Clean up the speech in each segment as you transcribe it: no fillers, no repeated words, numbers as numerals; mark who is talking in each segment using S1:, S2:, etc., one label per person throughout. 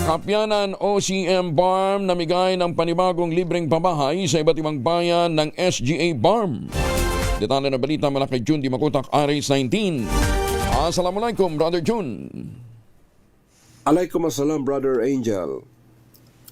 S1: Kapyanan OCM Barm namigay ng panibagong libreng pabahay sa iba't ibang bayan ng SGA Barm. Detalye na balita mula kay June Di Makutak, RH19. Assalamualaikum, Brother June.
S2: Alaikum assalam, Brother Angel.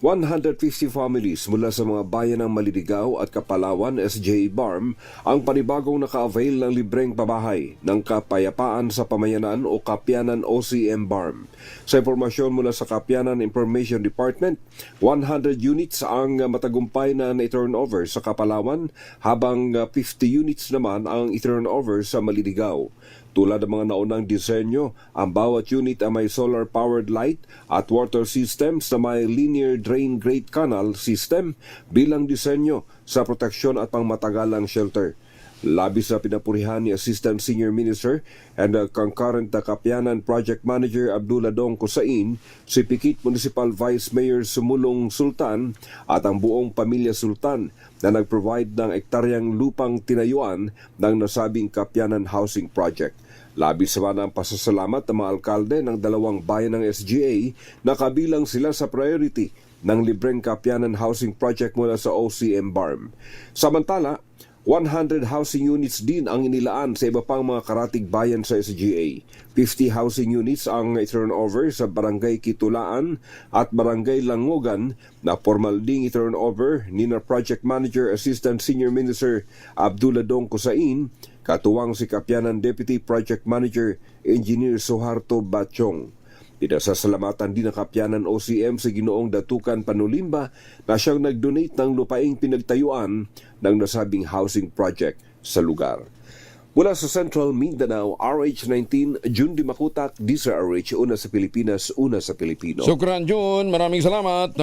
S2: 150 families mula sa mga bayan ng Maliligaw at Kapalawan, SJ Barm, ang panibagong naka-avail ng libreng pabahay ng Kapayapaan sa Pamayanan o Kapyanan OCM Barm. Sa impormasyon mula sa Kapyanan Information Department, 100 units ang matagumpay na na-turnover sa Kapalawan, habang 50 units naman ang i-turnover sa Maliligaw. Tulad ng mga naunang disenyo, ang bawat unit ay may solar-powered light at water systems na may linear drain grate canal system bilang disenyo sa proteksyon at pangmatagalang shelter. Labis na pinapurihan ni Assistant Senior Minister and Concurrent Kapyanan Project Manager Abdullah Dong Kusain, si Pikit Municipal Vice Mayor Sumulong Sultan at ang buong pamilya Sultan na nag-provide ng ektaryang lupang tinayuan ng nasabing Kapyanan Housing Project. Labis naman ang pasasalamat ng mga alkalde ng dalawang bayan ng SGA na kabilang sila sa priority ng libreng Kapyanan Housing Project mula sa OCM Barm. Samantala, 100 housing units din ang inilaan sa iba pang mga karatig bayan sa SGA. 50 housing units ang i-turnover sa Barangay Kitulaan at Barangay Langogan na formal ding i-turnover ni na Project Manager Assistant Senior Minister Abdullah Dong Kusain, katuwang si Kapyanan Deputy Project Manager Engineer Suharto Batchong. Pinasasalamatan din ng Kapyanan OCM sa Ginoong Datukan Panulimba na siyang nag-donate ng lupaing pinagtayuan ng nasabing housing project sa lugar. Mula sa Central Mindanao, RH19, June Di Makutak, DZRH, una sa Pilipinas, una sa Pilipino.
S1: Shukran, June. Maraming salamat.